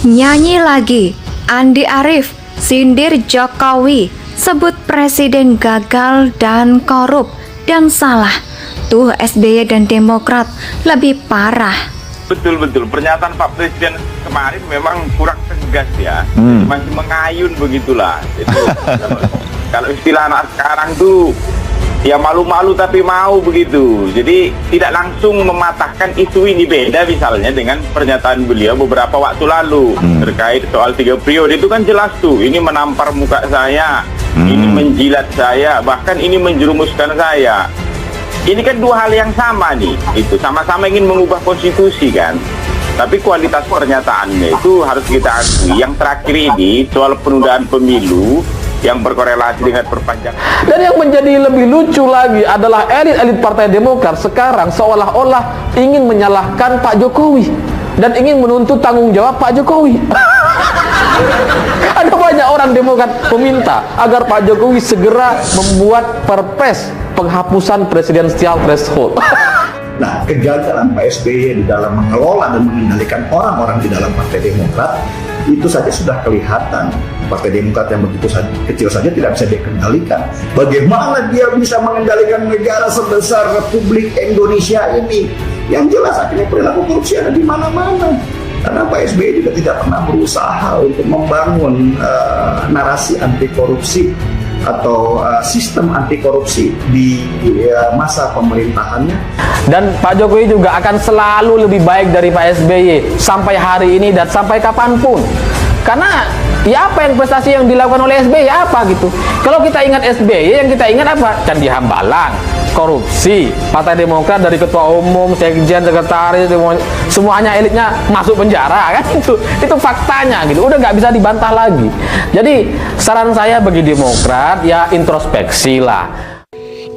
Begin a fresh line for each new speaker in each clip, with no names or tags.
Nyanyi lagi, Andi Arief sindir Jokowi, sebut presiden gagal dan korup dan salah. Tuh SBY dan Demokrat lebih parah.
Betul, pernyataan Pak Presiden kemarin memang kurang tegas ya, masih mengayun begitulah. Itu, kalau istilah anak sekarang tuh ya malu-malu tapi mau begitu. Jadi tidak langsung mematahkan isu ini, beda misalnya dengan pernyataan beliau beberapa waktu lalu terkait soal 3 periode. Itu kan jelas tuh, ini menampar muka saya, ini menjilat saya, bahkan ini menjerumuskan saya. Ini kan dua hal yang sama nih, itu sama-sama ingin mengubah konstitusi kan. Tapi kualitas pernyataannya itu harus kita akui. Yang terakhir ini soal penundaan pemilu yang berkorelasi dengan perpanjangan.
Dan yang menjadi lebih lucu lagi adalah elit-elit Partai Demokrat sekarang seolah-olah ingin menyalahkan Pak Jokowi dan ingin menuntut tanggung jawab Pak Jokowi. Ada banyak orang Demokrat meminta agar Pak Jokowi segera membuat perpres penghapusan presidensial threshold.
Nah, kegagalan Pak SBY di dalam mengelola dan mengendalikan orang-orang di dalam Partai Demokrat itu saja sudah kelihatan. Partai Demokrat yang begitu kecil saja tidak bisa dikendalikan. Bagaimana dia bisa mengendalikan negara sebesar Republik Indonesia ini? Yang jelas akhirnya perilaku korupsi ada di mana-mana. Karena Pak SBY juga tidak pernah berusaha untuk membangun narasi anti korupsi atau sistem anti korupsi di masa pemerintahannya.
Dan Pak Jokowi juga akan selalu lebih baik dari Pak SBY sampai hari ini dan sampai kapanpun. Karena ya apa yang prestasi yang dilakukan oleh SBY apa gitu. Kalau kita ingat SBY, yang kita ingat apa? Candi Hambalang, korupsi, Partai Demokrat dari ketua umum, sekjen, sekretaris, semuanya elitnya masuk penjara kan, itu faktanya gitu, udah nggak bisa dibantah lagi. Jadi saran saya bagi Demokrat ya introspeksi lah.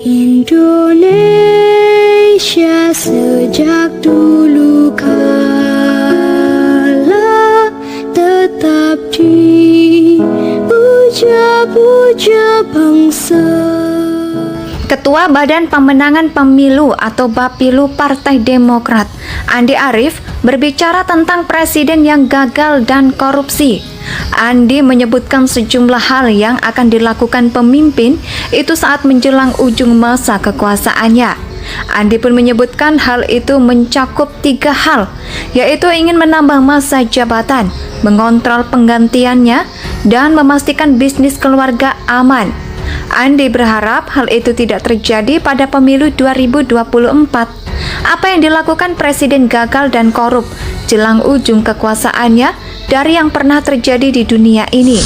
Indonesia sejak dulu kala tetap dipuja-puja bangsa.
Ketua Badan Pemenangan Pemilu atau Bapilu Partai Demokrat, Andi Arief, berbicara tentang presiden yang gagal dan korupsi. Andi menyebutkan sejumlah hal yang akan dilakukan pemimpin itu saat menjelang ujung masa kekuasaannya. Andi pun menyebutkan hal itu mencakup 3 hal, yaitu ingin menambah masa jabatan, mengontrol penggantiannya, dan memastikan bisnis keluarga aman. Andi berharap hal itu tidak terjadi pada pemilu 2024. Apa yang dilakukan presiden gagal dan korup jelang ujung kekuasaannya dari yang pernah terjadi di dunia ini.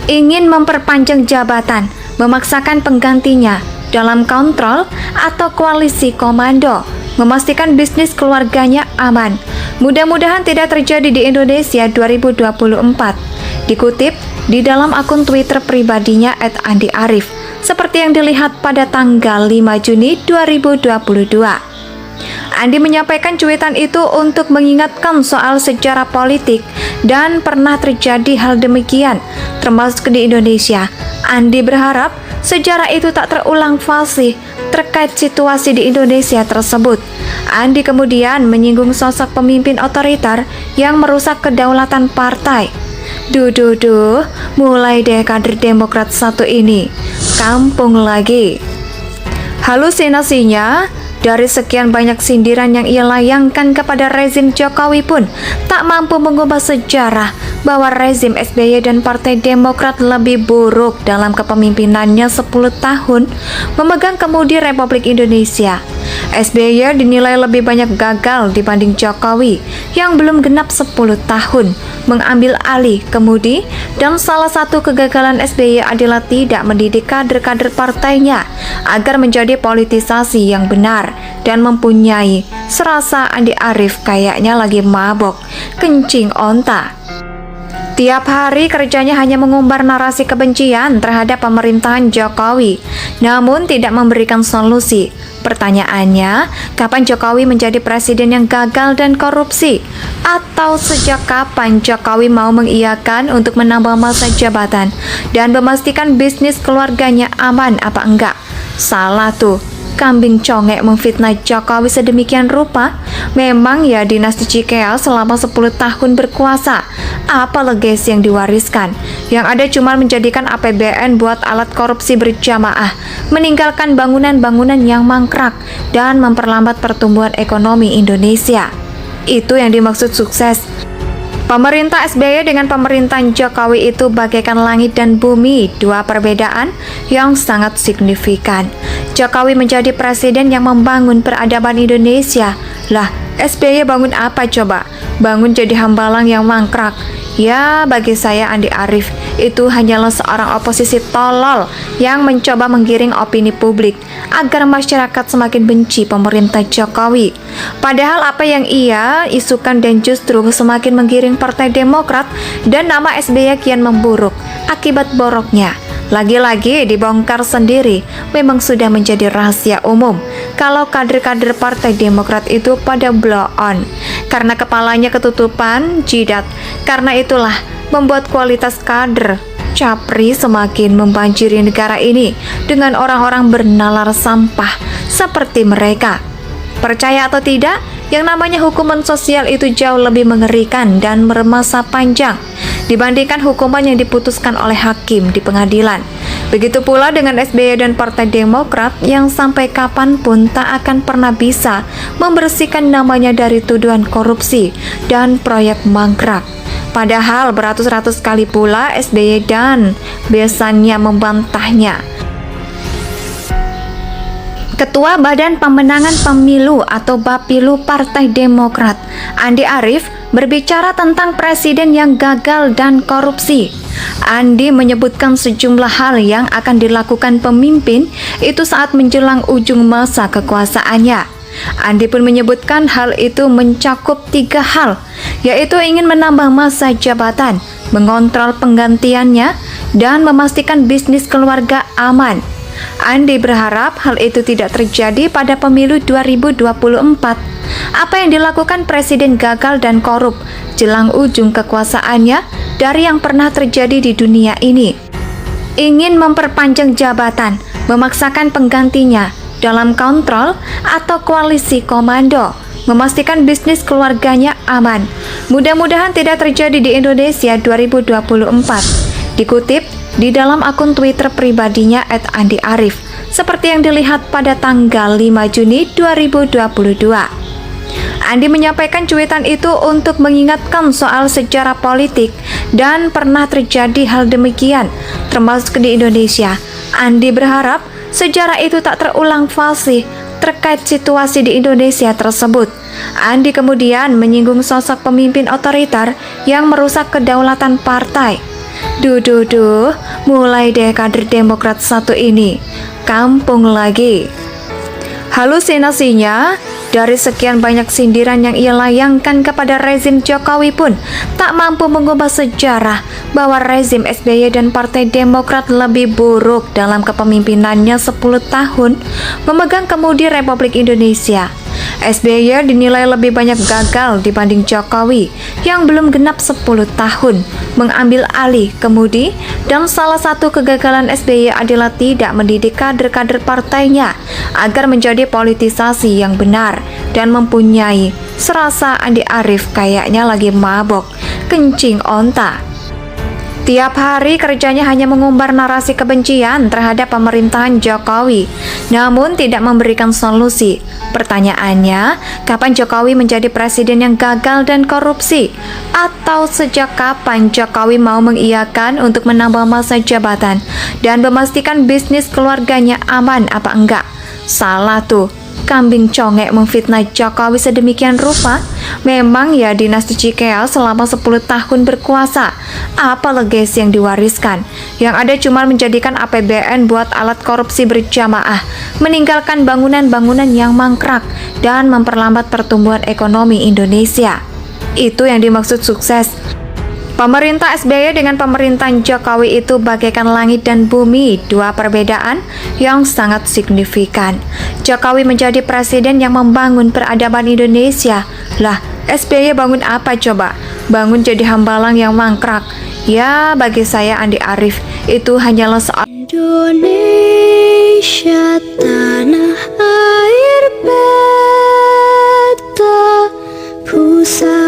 Ingin memperpanjang jabatan, memaksakan penggantinya dalam kontrol atau koalisi komando, memastikan bisnis keluarganya aman. Mudah-mudahan tidak terjadi di Indonesia 2024. Dikutip di dalam akun Twitter pribadinya @andiarif, seperti yang dilihat pada tanggal 5 Juni 2022. Andi menyampaikan cuitan itu untuk mengingatkan soal sejarah politik dan pernah terjadi hal demikian, termasuk di Indonesia. Andi berharap sejarah itu tak terulang fasih terkait situasi di Indonesia tersebut. Andi kemudian menyinggung sosok pemimpin otoriter yang merusak kedaulatan partai. Duh, mulai deh kader Demokrat satu ini, kampung lagi. Halusinasinya, dari sekian banyak sindiran yang ia layangkan kepada rezim Jokowi pun tak mampu mengubah sejarah bahwa rezim SBY dan Partai Demokrat lebih buruk dalam kepemimpinannya 10 tahun memegang kemudi Republik Indonesia. SBY dinilai lebih banyak gagal dibanding Jokowi yang belum genap 10 tahun mengambil alih kemudi, dan salah satu kegagalan SBY adalah tidak mendidik kader-kader partainya agar menjadi politisasi yang benar dan mempunyai. Serasa Andi Arief kayaknya lagi mabok kencing onta. Tiap hari kerjanya hanya mengumbar narasi kebencian terhadap pemerintahan Jokowi, namun tidak memberikan solusi. Pertanyaannya, kapan Jokowi menjadi presiden yang gagal dan korupsi? Atau sejak kapan Jokowi mau mengiyakan untuk menambah masa jabatan dan memastikan bisnis keluarganya aman apa enggak? Salah tuh. Kambing congek memfitnah Jokowi sedemikian rupa. Memang ya dinasti Cikeas selama 10 tahun berkuasa, Apa legasi yang diwariskan? Yang ada cuma menjadikan APBN buat alat korupsi berjamaah, meninggalkan bangunan-bangunan yang mangkrak, dan memperlambat pertumbuhan ekonomi Indonesia. Itu yang dimaksud sukses. Pemerintah SBY dengan pemerintahan Jokowi itu bagaikan langit dan bumi, dua perbedaan yang sangat signifikan. Jokowi menjadi presiden yang membangun peradaban Indonesia. Lah, SBY bangun apa coba? Bangun jadi hambalang yang mangkrak. Ya, bagi saya Andi Arief itu hanyalah seorang oposisi tolol yang mencoba menggiring opini publik agar masyarakat semakin benci pemerintah Jokowi. Padahal apa yang ia isukan dan justru semakin menggiring Partai Demokrat dan nama SBY kian memburuk akibat boroknya. Lagi-lagi dibongkar sendiri, memang sudah menjadi rahasia umum kalau kader-kader Partai Demokrat itu pada blow on karena kepalanya ketutupan jidat. Karena itulah membuat kualitas kader Capri semakin membanjiri negara ini dengan orang-orang bernalar sampah seperti mereka. Percaya atau tidak, yang namanya hukuman sosial itu jauh lebih mengerikan dan bermasa panjang dibandingkan hukuman yang diputuskan oleh hakim di pengadilan. Begitu pula dengan SBY dan Partai Demokrat yang sampai kapanpun tak akan pernah bisa membersihkan namanya dari tuduhan korupsi dan proyek mangkrak. Padahal beratus-ratus kali pula SBY dan besannya membantahnya. Ketua Badan Pemenangan Pemilu atau Bapilu Partai Demokrat, Andi Arief, berbicara tentang presiden yang gagal dan korupsi. Andi menyebutkan sejumlah hal yang akan dilakukan pemimpin itu saat menjelang ujung masa kekuasaannya. Andi pun menyebutkan hal itu mencakup 3 hal, yaitu ingin menambah masa jabatan, mengontrol penggantiannya, dan memastikan bisnis keluarga aman. Andi berharap hal itu tidak terjadi pada pemilu 2024. Apa yang dilakukan presiden gagal dan korup jelang ujung kekuasaannya dari yang pernah terjadi di dunia ini. Ingin memperpanjang jabatan, memaksakan penggantinya dalam kontrol atau koalisi komando, memastikan bisnis keluarganya aman. Mudah-mudahan tidak terjadi di Indonesia 2024. Dikutip di dalam akun Twitter pribadinya @andiarif, seperti yang dilihat pada tanggal 5 Juni 2022. Andi menyampaikan cuitan itu untuk mengingatkan soal sejarah politik dan pernah terjadi hal demikian, termasuk di Indonesia. Andi berharap sejarah itu tak terulang fasih terkait situasi di Indonesia tersebut. Andi kemudian menyinggung sosok pemimpin otoriter yang merusak kedaulatan partai. Duh, mulai deh kader Demokrat satu ini, kampung lagi. Halusinasinya, dari sekian banyak sindiran yang ia layangkan kepada rezim Jokowi pun tak mampu mengubah sejarah bahwa rezim SBY dan Partai Demokrat lebih buruk dalam kepemimpinannya 10 tahun memegang kemudi Republik Indonesia. SBY dinilai lebih banyak gagal dibanding Jokowi yang belum genap 10 tahun mengambil alih kemudi, dan salah satu kegagalan SBY adalah tidak mendidik kader-kader partainya agar menjadi politisasi yang benar dan mempunyai. Serasa Andi Arief kayaknya lagi mabok kencing onta. Tiap hari kerjanya hanya mengumbar narasi kebencian terhadap pemerintahan Jokowi, namun tidak memberikan solusi. Pertanyaannya, kapan Jokowi menjadi presiden yang gagal dan korupsi? Atau sejak kapan Jokowi mau mengiyakan untuk menambah masa jabatan dan memastikan bisnis keluarganya aman apa enggak? Salah tuh. Kambing congek memfitnah Jokowi sedemikian rupa. Memang ya dinasti Cikeas selama 10 tahun berkuasa. Apa legasi yang diwariskan? Yang ada cuma menjadikan APBN buat alat korupsi berjamaah, meninggalkan bangunan-bangunan yang mangkrak, dan memperlambat pertumbuhan ekonomi Indonesia. Itu yang dimaksud sukses. Pemerintah SBY dengan pemerintahan Jokowi itu bagaikan langit dan bumi, dua perbedaan yang sangat signifikan. Jokowi menjadi presiden yang membangun peradaban Indonesia. Lah, SBY bangun apa coba? Bangun jadi hambalang yang mangkrak. Ya, bagi saya Andi Arief itu hanyalah soal
Indonesia tanah air beta pusat